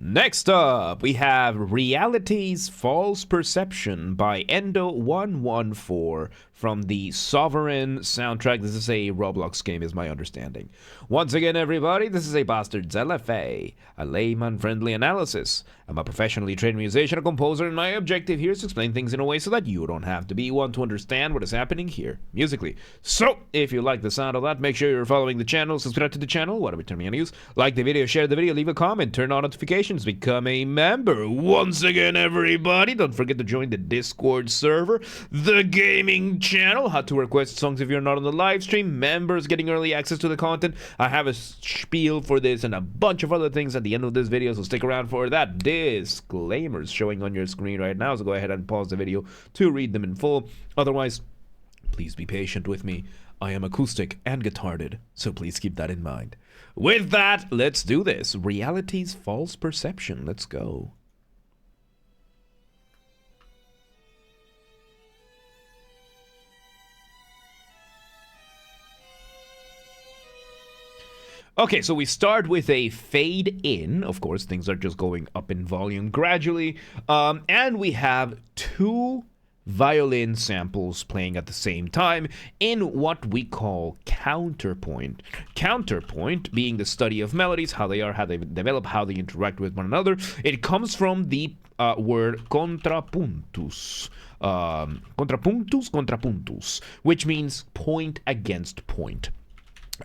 Next up, we have Reality's False Perception by Endo114 from the Sovereign soundtrack. This is a Roblox game, is my understanding. Once again, everybody, this is a Basterd's LFA, a layman-friendly analysis. I'm a professionally trained musician and composer, and my objective here is to explain things in a way so that you don't have to be one to understand what is happening here, musically. So, if you like the sound of that, make sure you're following the channel, subscribe to the channel, whatever term you want to use, like the video, share the video, leave a comment, turn on notifications, become a member. Once again, everybody, don't forget to join the Discord server, the gaming channel, how to request songs if you're not on the live stream, members getting early access to the content. I have a spiel for this and a bunch of other things at the end of this video, so stick around for that. Disclaimers showing on your screen right now, so go ahead and pause the video to read them in full. Otherwise, please be patient with me. I am acoustic and guitarded, so please keep that in mind. With that, let's do this. Reality's False Perception. Let's go. Okay, so we start with a fade in. Of course, things are just going up in volume gradually. And we have two violin samples playing at the same time in what we call counterpoint. Counterpoint being the study of melodies, how they are, how they develop, how they interact with one another. It comes from the word contrapuntus. Contrapuntus, which means point against point.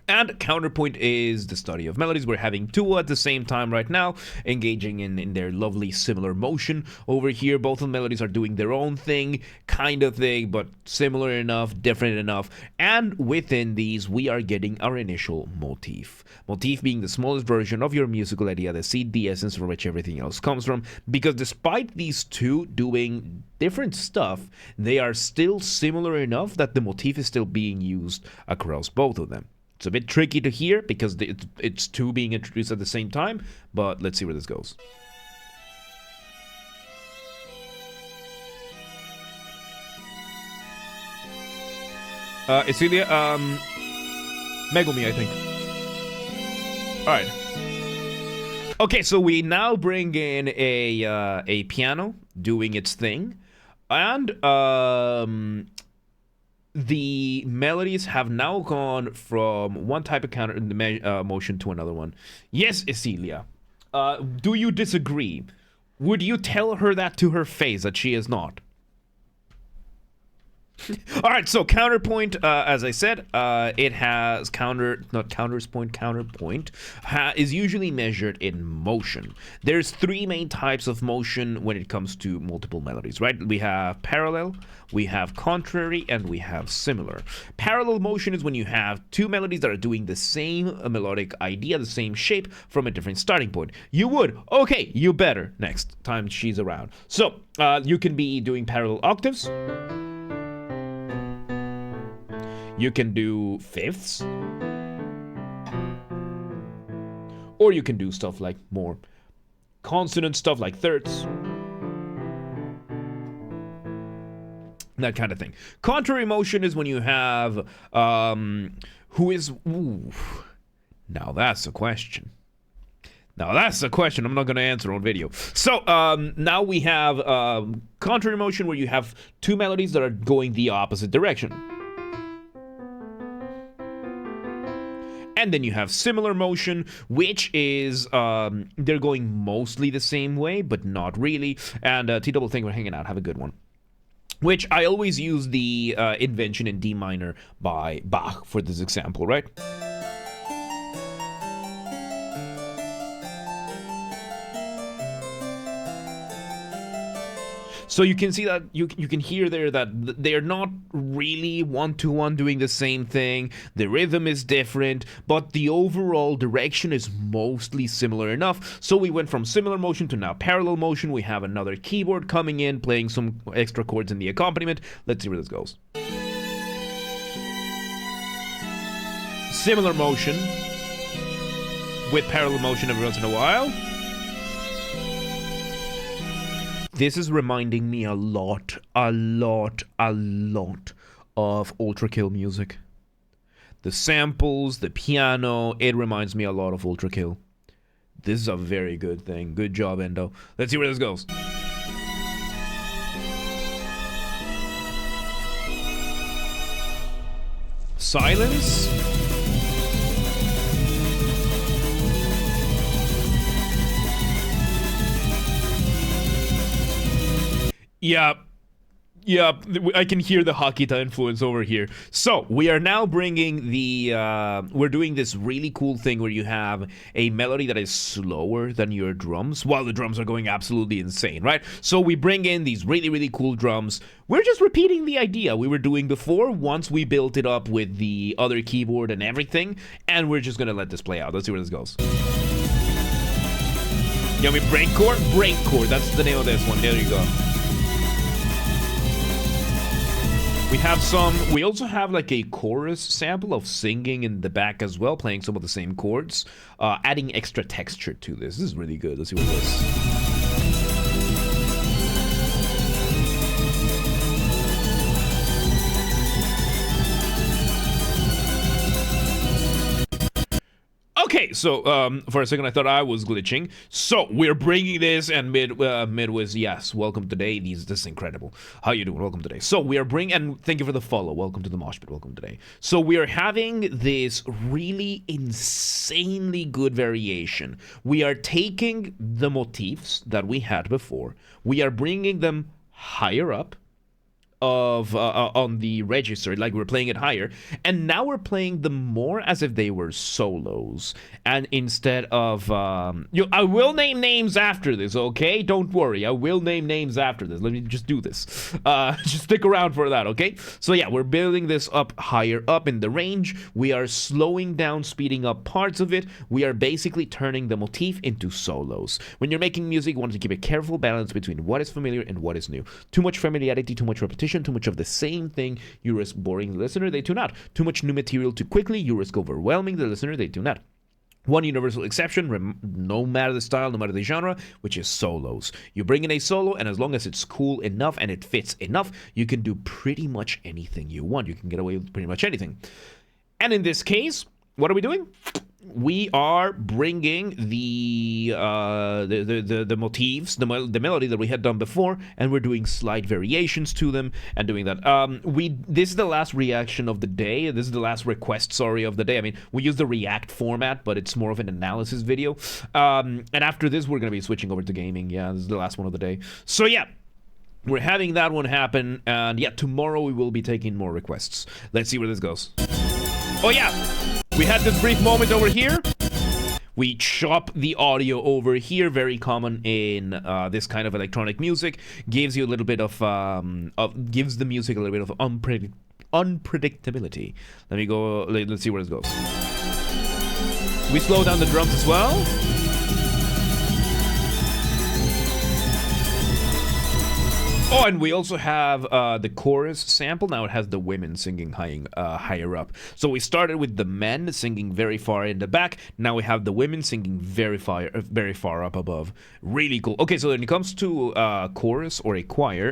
And counterpoint is the study of melodies. We're having two at the same time right now, engaging in their lovely similar motion. Over here, both of the melodies are doing their own thing, kind of thing, but similar enough, different enough. And within these, we are getting our initial motif. Motif being the smallest version of your musical idea, the seed, the essence from which everything else comes from. Because despite these two doing different stuff, they are still similar enough that the motif is still being used across both of them. It's a bit tricky to hear because it's two being introduced at the same time, but let's see where this goes. Isilia, Megumi, I think. Alright. Okay, so we now bring in a piano doing its thing, and the melodies have now gone from one type of counter motion to another one. Yes, Isilia. Do you disagree? Would you tell her that to her face, that she is not? Alright, so counterpoint, as I said, it has counterpoint is usually measured in motion. There's three main types of motion when it comes to multiple melodies, right? We have parallel, we have contrary, and we have similar. Parallel motion is when you have two melodies that are doing the same melodic idea, the same shape, from a different starting point. You would. Okay, you better next time she's around. So, you can be doing parallel octaves. You can do fifths, or you can do stuff like more consonant stuff like thirds, that kind of thing. Contrary motion is when you have who is now that's a question. Now that's a question I'm not going to answer on video. So now we have contrary motion where you have two melodies that are going the opposite direction. And then you have similar motion, which is, they're going mostly the same way, but not really. And T-Double, thank you for hanging out. Have a good one. Which I always use the invention in D minor by Bach for this example, right? So you can see that, you can hear there that they're not really one-to-one doing the same thing. The rhythm is different, but the overall direction is mostly similar enough. So we went from similar motion to now parallel motion. We have another keyboard coming in, playing some extra chords in the accompaniment. Let's see where this goes. Similar motion with parallel motion every once in a while. This is reminding me a lot of Ultra Kill music. The samples, the piano, it reminds me a lot of Ultra Kill. This is a very good thing. Good job, Endo. Let's see where this goes. Silence. Yeah. Yeah, I can hear the Hakita influence over here. So, we are now bringing the, we're doing this really cool thing where you have a melody that is slower than your drums, while the drums are going absolutely insane, right? So, we bring in these really, really cool drums. We're just repeating the idea we were doing before, once we built it up with the other keyboard and everything, and we're just gonna let this play out. Let's see where this goes. You want me break chord? Break chord, that's the name of this one. There you go. We also have like a chorus sample of singing in the back as well, playing some of the same chords, adding extra texture to this. This is really good. Let's see what it is. Okay, so for a second I thought I was glitching. So we're bringing this, and Mid was, yes, welcome today. This is incredible. How you doing? Welcome today. So we are bringing, and thank you for the follow. Welcome to the mosh pit. Welcome today. So we are having this really insanely good variation. We are taking the motifs that we had before. We are bringing them higher up on the register, like we're playing it higher, and now we're playing them more as if they were solos, and instead of I will name names after this, okay? Don't worry, I will name names after this. Let me just do this. Just stick around for that, okay? So yeah, we're building this up higher up in the range. We are slowing down, speeding up parts of it. We are basically turning the motif into solos. When you're making music, you want to keep a careful balance between what is familiar and what is new. Too much familiarity, too much repetition, too much of the same thing, you risk boring the listener, they tune out. Too much new material too quickly, you risk overwhelming the listener, they tune out. One universal exception, no matter the style, no matter the genre, which is solos. You bring in a solo, and as long as it's cool enough and it fits enough, you can do pretty much anything you want. You can get away with pretty much anything. And in this case, what are we doing? We are bringing the motifs, the melody that we had done before, and we're doing slight variations to them and doing that. This is the last reaction of the day. This is the last request, sorry, of the day. I mean, we use the React format, but it's more of an analysis video. And after this, we're going to be switching over to gaming. Yeah, this is the last one of the day. So yeah, we're having that one happen, and yeah, tomorrow we will be taking more requests. Let's see where this goes. Oh yeah, we had this brief moment over here. We chop the audio over here, very common in this kind of electronic music. Gives you a little bit of gives the music a little bit of unpredictability. Let me go. Let's see where it goes. We slow down the drums as well. Oh, and we also have the chorus sample. Now it has the women singing higher up. So we started with the men singing very far in the back. Now we have the women singing very far up above. Really cool. Okay, so when it comes to chorus or a choir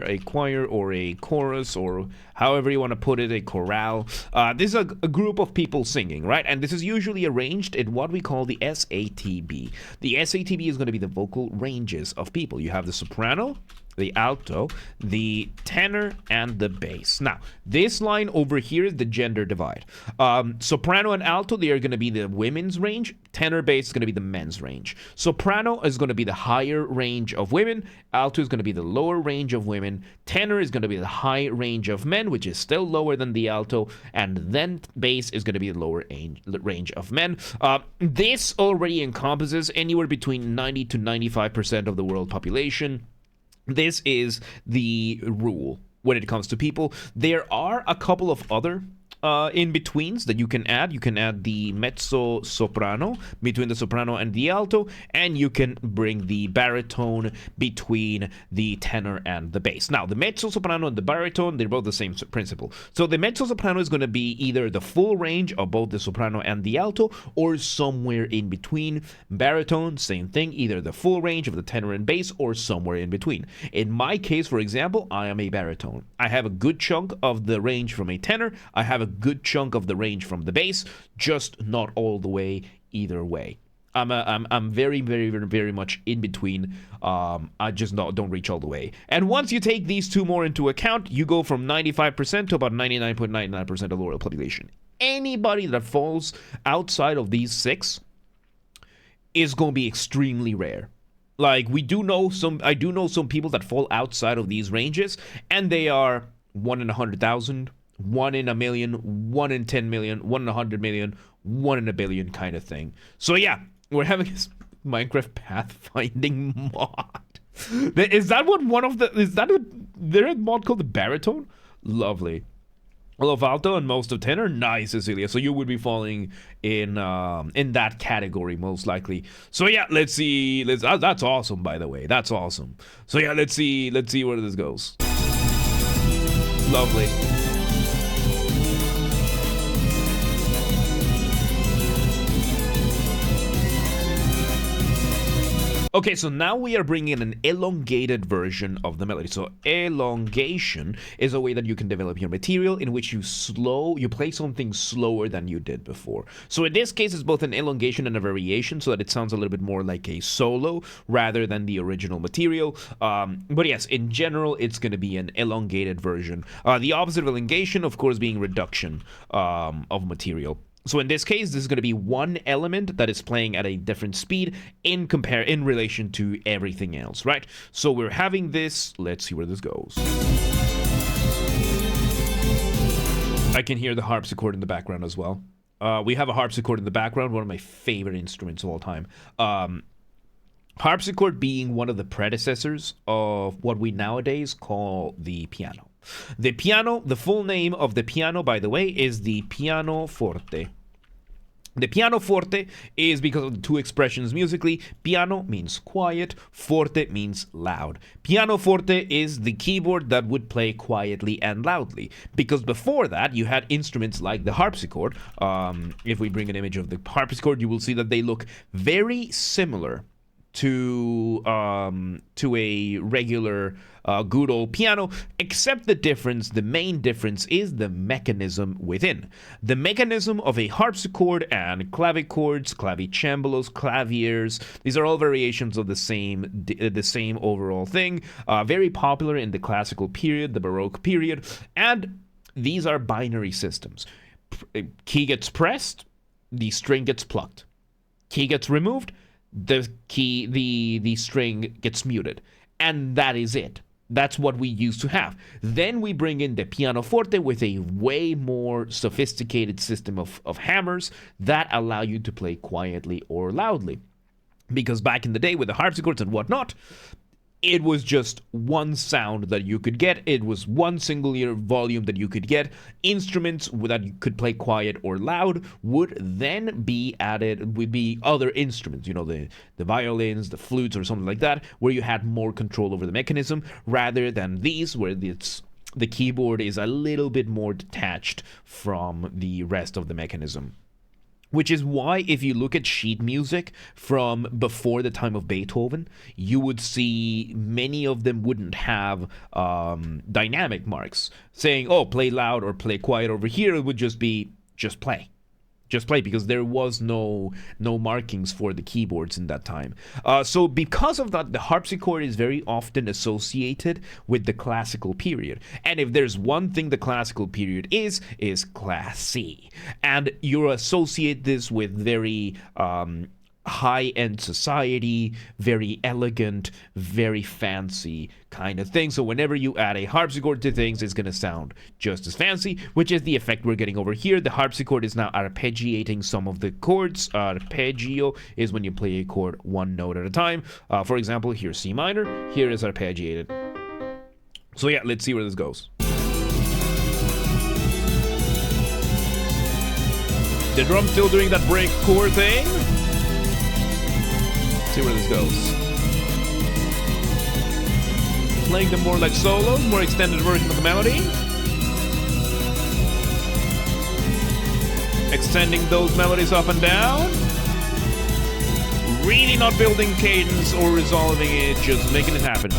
or a chorus, or however you want to put it, a chorale. This is a group of people singing, right? And this is usually arranged in what we call the SATB. The SATB is going to be the vocal ranges of people. You have the soprano, the alto, the tenor, and the bass. Now, this line over here is the gender divide. Soprano and alto, they are going to be the women's range. Tenor, bass is going to be the men's range. Soprano is going to be the higher range of women. Alto is going to be the lower range of women. Tenor is going to be the high range of men, which is still lower than the alto. And then bass is going to be the lower range of men. This already encompasses anywhere between 90 to 95% of the world population. This is the rule when it comes to people. There are a couple of other in-betweens that you can add. You can add the mezzo-soprano between the soprano and the alto, and you can bring the baritone between the tenor and the bass. Now, the mezzo-soprano and the baritone, they're both the same principle. So the mezzo-soprano is going to be either the full range of both the soprano and the alto, or somewhere in between. Baritone, same thing, either the full range of the tenor and bass, or somewhere in between. In my case, for example, I am a baritone. I have a good chunk of the range from a tenor. I have a good chunk of the range from the bass, just not all the way either way. I'm very, very, very, very much in between. I just don't reach all the way. And once you take these two more into account, you go from 95% to about 99.99% of the world population. Anybody that falls outside of these 6 is going to be extremely rare. Like, I do know some people that fall outside of these ranges, and they are 1 in 100,000, 1 in a million, 1 in 10 million, 1 in 100 million, 1 in a billion kind of thing. So yeah, we're having this Minecraft pathfinding mod. Is that what there a mod called the baritone? Lovely. Low alto and most of tenor, nice, Cecilia. So you would be falling in that category most likely. So yeah, let's see. That's awesome, by the way. That's awesome. So yeah, let's see where this goes. Lovely. Okay, so now we are bringing an elongated version of the melody. So elongation is a way that you can develop your material in which you play something slower than you did before. So in this case, it's both an elongation and a variation so that it sounds a little bit more like a solo rather than the original material. But yes, in general, it's going to be an elongated version. The opposite of elongation, of course, being reduction of material. So in this case, this is going to be one element that is playing at a different speed in relation to everything else, right? So we're having this. Let's see where this goes. I can hear the harpsichord in the background as well. We have a harpsichord in the background, one of my favorite instruments of all time. Harpsichord being one of the predecessors of what we nowadays call the piano. The full name of the piano, by the way, is the pianoforte. The pianoforte is because of the two expressions musically. Piano means quiet, forte means loud. Pianoforte is the keyboard that would play quietly and loudly. Because before that, you had instruments like the harpsichord. If we bring an image of the harpsichord, you will see that they look very similar to a regular good old piano, except the main difference is the mechanism within. The mechanism of a harpsichord and clavichords, clavicembalos, claviers, these are all variations of the same overall thing, very popular in the classical period, the Baroque period, and these are binary systems. Key gets pressed, the string gets plucked. Key gets removed, the string gets muted, and that is it. That's what we used to have. Then we bring in the pianoforte with a way more sophisticated system of hammers that allow you to play quietly or loudly. Because back in the day with the harpsichords and whatnot, it was just one sound that you could get. It was one singular volume that you could get. Instruments that you could play quiet or loud would then be added, would be other instruments, the violins, the flutes, or something like that, where you had more control over the mechanism, rather than these, where the keyboard is a little bit more detached from the rest of the mechanism. Which is why if you look at sheet music from before the time of Beethoven, you would see many of them wouldn't have dynamic marks saying, oh, play loud or play quiet over here. It would just be, just play. Just play, because there was no markings for the keyboards in that time. So because of that, the harpsichord is very often associated with the classical period. And if there's one thing the classical period is classy. And you associate this with very high-end society, very elegant, very fancy kind of thing. So whenever you add a harpsichord to things, it's going to sound just as fancy, which is the effect we're getting over here. The harpsichord is now arpeggiating some of the chords. Arpeggio is when you play a chord one note at a time. For example, here's C minor, here is arpeggiated. So yeah, let's see where this goes. The drum's still doing that break chord thing. See where this goes. Playing them more like solos, more extended version of the melody. Extending those melodies up and down. Really not building cadence or resolving it, just making it happen.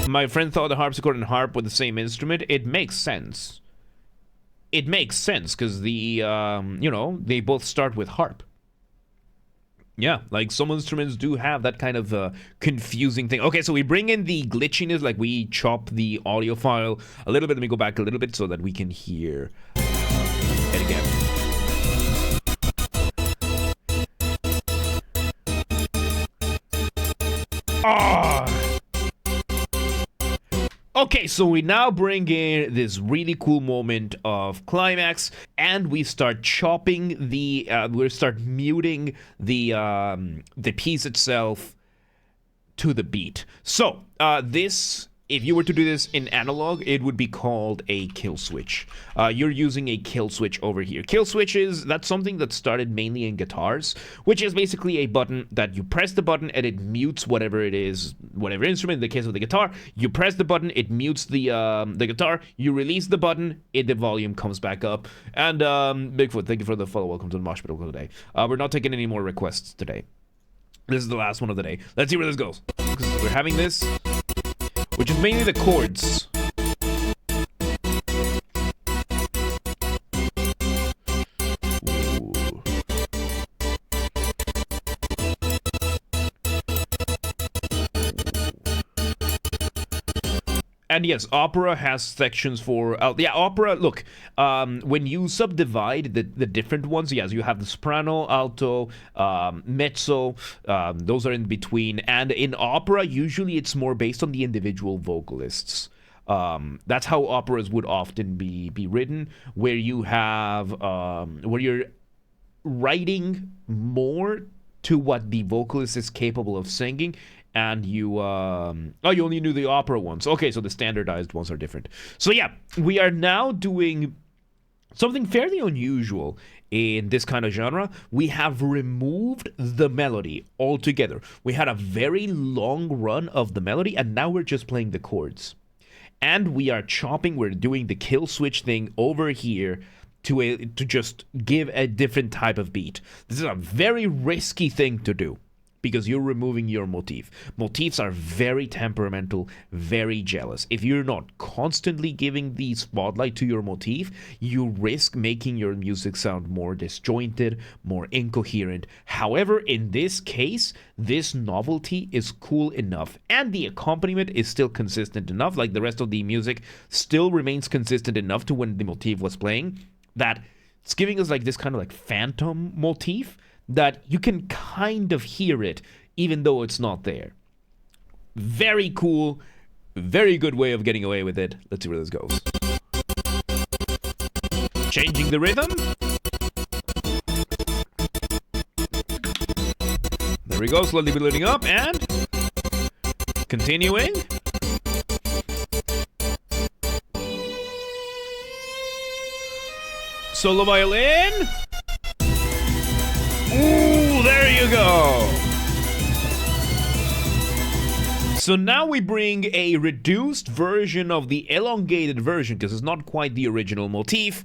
My friend thought the harpsichord and harp were the same instrument. It makes sense. It makes sense because they both start with harp. Yeah, like some instruments do have that kind of confusing thing. Okay, so we bring in the glitchiness, like we chop the audio file a little bit. Let me go back a little bit so that we can hear it again. Ah! Okay, so we now bring in this really cool moment of Climax, and we start chopping we start muting the piece itself to the beat. So this, if you were to do this in analog, it would be called a kill switch. You're using a kill switch over here. Kill switches, that's something that started mainly in guitars, which is basically a button that you press the button and it mutes whatever it is, whatever instrument. In the case of the guitar, you press the button, it mutes the guitar. You release the button, the volume comes back up. And Bigfoot, thank you for the follow. Welcome to the Mosh Pit today. We're not taking any more requests today. This is the last one of the day. Let's see where this goes. We're having this, which is mainly the chords. Ooh. And yes, opera has sections for opera. Look, when you subdivide the different ones, yes, you have the soprano, alto, mezzo. Those are in between. And in opera, usually it's more based on the individual vocalists. That's how operas would often be written, where you have where you're writing more to what the vocalist is capable of singing. And you you only knew the opera ones. Okay, so the standardized ones are different. So yeah, we are now doing something fairly unusual in this kind of genre. We have removed the melody altogether. We had a very long run of the melody, and now we're just playing the chords. And we are chopping, we're doing the kill switch thing over here to just give a different type of beat. This is a very risky thing to do, because you're removing your motif. Motifs are very temperamental, very jealous. If you're not constantly giving the spotlight to your motif, you risk making your music sound more disjointed, more incoherent. However, in this case, this novelty is cool enough, and the accompaniment is still consistent enough, like the rest of the music still remains consistent enough to when the motif was playing, that it's giving us like this kind of like phantom motif, that you can kind of hear it even though it's not there. Very cool, very good way of getting away with it. Let's see where this goes. Changing the rhythm. There we go, slowly building up and continuing. Solo violin. Ooh, there you go. So now we bring a reduced version of the elongated version, because it's not quite the original motif.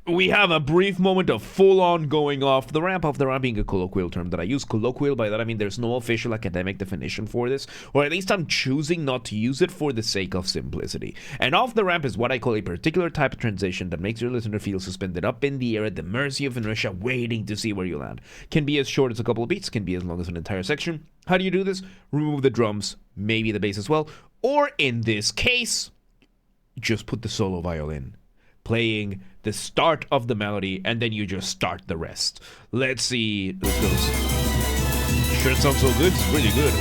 We have a brief moment of full-on going off the ramp being a colloquial term that I use. Colloquial, by that I mean there's no official academic definition for this, or at least I'm choosing not to use it for the sake of simplicity. And off the ramp is what I call a particular type of transition that makes your listener feel suspended up in the air at the mercy of inertia, waiting to see where you land. Can be as short as a couple of beats, can be as long as an entire section. How do you do this? Remove the drums, maybe the bass as well, or in this case, just put the solo violin playing the start of the melody, and then you just start the rest. Let's see. This goes. Sure, it sounds so good. It's really good.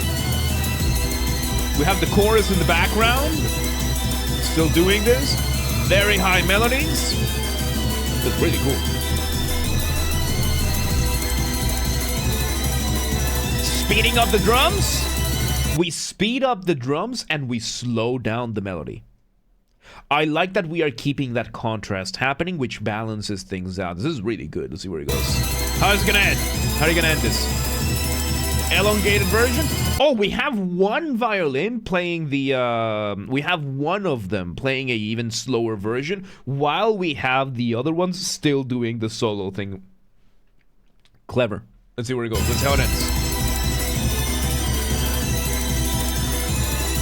We have the chorus in the background. Still doing this. Very high melodies. It's really cool. Speeding up the drums. We speed up the drums and we slow down the melody. I like that we are keeping that contrast happening, which balances things out. This is really good. Let's see where it goes. How is it gonna end? How are you gonna end this? Elongated version? Oh, we have one violin playing the, we have one of them playing a even slower version, while we have the other ones still doing the solo thing. Clever. Let's see where it goes. Let's see how it ends.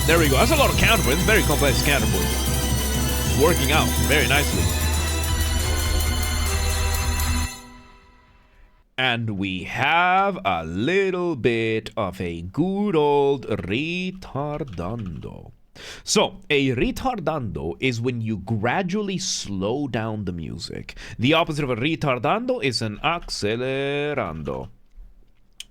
There we go. That's a lot of counterpoint. It's very complex counterpoint. Working out very nicely. And we have a little bit of a good old retardando. So, a retardando is when you gradually slow down the music. The opposite of a retardando is an accelerando.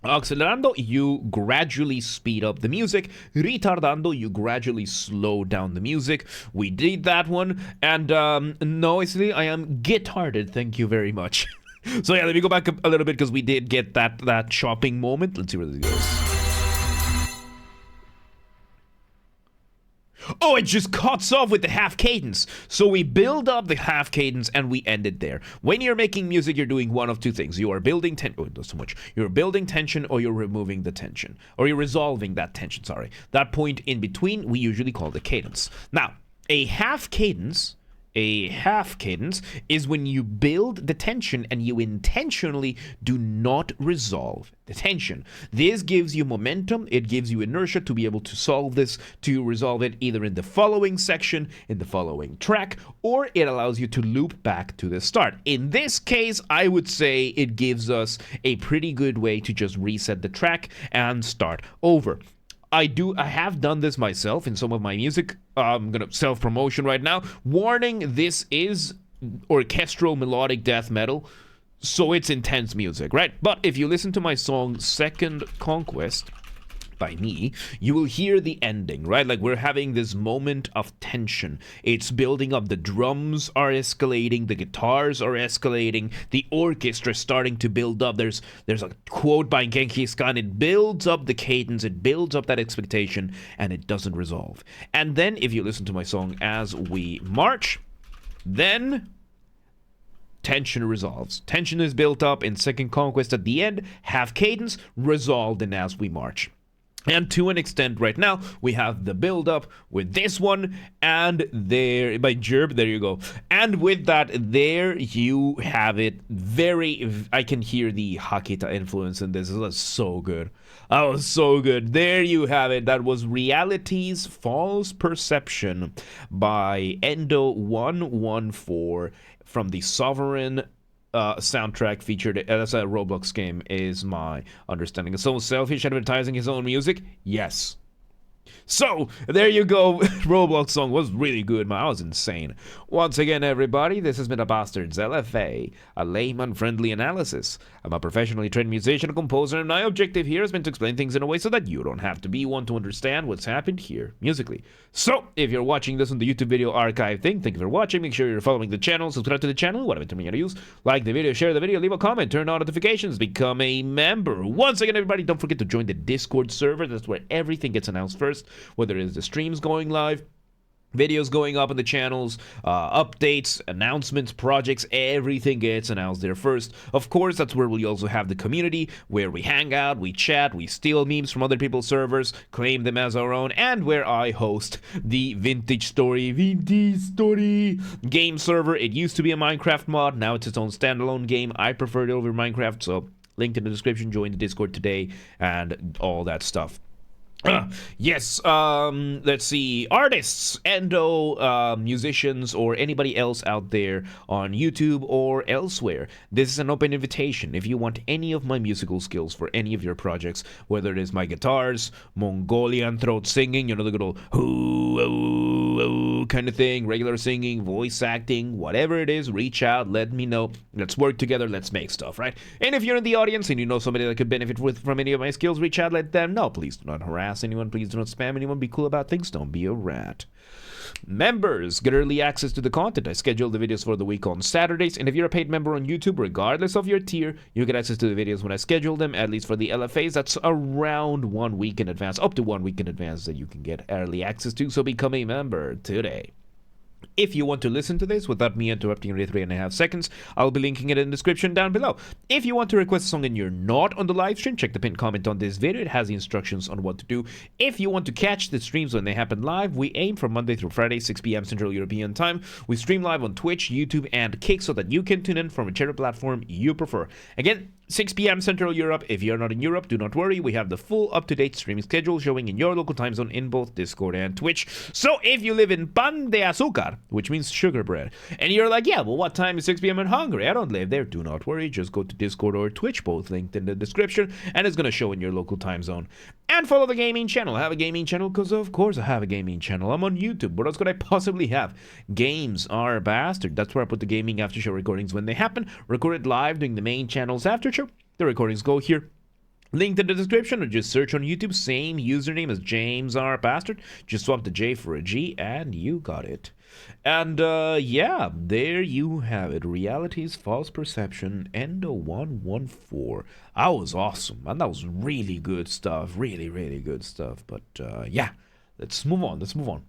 Accelerando, you gradually speed up the music. Retardando, you gradually slow down the music. We did that one, and noisily, I am gitarded. Thank you very much. So yeah, let me go back a little bit because we did get that shopping moment. Let's see where this goes. Oh, it just cuts off with the half cadence. So we build up the half cadence and we end it there. When you're making music, you're doing one of two things. You are building tension. Oh, that's too much. You're building tension or you're removing the tension. Or you're resolving that tension, sorry. That point in between, we usually call the cadence. Now, a half cadence is when you build the tension and you intentionally do not resolve the tension. This gives you momentum, it gives you inertia to be able to solve this, to resolve it either in the following section, in the following track, or it allows you to loop back to the start. In this case, I would say it gives us a pretty good way to just reset the track and start over. I have done this myself in some of my music. I'm gonna self-promotion right now. Warning, this is orchestral melodic death metal, so it's intense music, right? But if you listen to my song Second Conquest by me, you will hear the ending, right? Like we're having this moment of tension. It's building up. The drums are escalating, the guitars are escalating, the orchestra is starting to build up. There's a quote by Genghis Khan. It builds up the cadence, it builds up that expectation, and it doesn't resolve. And then if you listen to my song As We March, then tension resolves. Tension is built up in Second Conquest at the end, half cadence, resolved in As We March. And to an extent right now, we have the build-up with this one, and there, by Jerb, there you go. And with that, there you have it. I can hear the Hakita influence in this. This was so good. That was so good. There you have it. That was Reality's False Perception by Endo114 from the Sovereign soundtrack featured as a Roblox game, is my understanding. Is someone selfish advertising his own music? Yes. So, there you go. Roblox song was really good, man. I was insane. Once again, everybody, this has been a Basterd's LFA, a layman-friendly analysis. I'm a professionally trained musician and composer, and my objective here has been to explain things in a way so that you don't have to be one to understand what's happened here musically. So, if you're watching this on the YouTube video archive thing, thank you for watching. Make sure you're following the channel, subscribe to the channel, whatever term you use. Like the video, share the video, leave a comment, turn on notifications, become a member. Once again, everybody, don't forget to join the Discord server. That's where everything gets announced first. Whether it is the streams going live, videos going up on the channels, updates, announcements, projects, everything gets announced there first. Of course, that's where we also have the community, where we hang out, we chat, we steal memes from other people's servers, claim them as our own, and where I host the Vintage Story game server. It used to be a Minecraft mod, now it's its own standalone game. I prefer it over Minecraft, so link in the description, join the Discord today, and all that stuff. Yes, let's see, artists, endo, musicians, or anybody else out there on YouTube or elsewhere. This is an open invitation. If you want any of my musical skills for any of your projects, whether it is my guitars, Mongolian throat singing, you know, the good old hoo, oh, oh, kind of thing, regular singing, voice acting, whatever it is, reach out, let me know. Let's work together, let's make stuff, right? And if you're in the audience and you know somebody that could benefit from any of my skills, reach out, let them know. Please do not harass anyone, please do not spam anyone, be cool about things, don't be a rat. Members get early access to the content. I schedule the videos for the week on Saturdays, and if you're a paid member on YouTube, regardless of your tier, you get access to the videos when I schedule them, at least for the LFAs. That's around 1 week in advance, up to 1 week in advance, that you can get early access to, so become a member today. If you want to listen to this without me interrupting every 3.5 seconds, I'll be linking it in the description down below. If you want to request a song and you're not on the live stream, check the pinned comment on this video. It has the instructions on what to do. If you want to catch the streams when they happen live, we aim for Monday through Friday, 6 p.m. Central European Time. We stream live on Twitch, YouTube, and Kick so that you can tune in from whichever platform you prefer. Again, 6 p.m. Central Europe. If you're not in Europe, do not worry. We have the full up-to-date streaming schedule showing in your local time zone in both Discord and Twitch. So if you live in Pan de Azúcar, that, which means sugar bread. And you're like, yeah, well, what time is 6 p.m. in Hungary? I don't live there. Do not worry. Just go to Discord or Twitch, both linked in the description, and it's going to show in your local time zone. And follow the gaming channel. I have a gaming channel because, of course, I have a gaming channel. I'm on YouTube. What else could I possibly have? Games are Basterd. That's where I put the gaming after show recordings when they happen. Recorded live during the main channel's after show. The recordings go here. Linked in the description, or just search on YouTube, same username as James R. Basterd. Just swap the J for a G, and you got it. And yeah, there you have it. Reality's False Perception, Endo 114. That was awesome, and that was really good stuff. Really, really good stuff. But yeah, let's move on.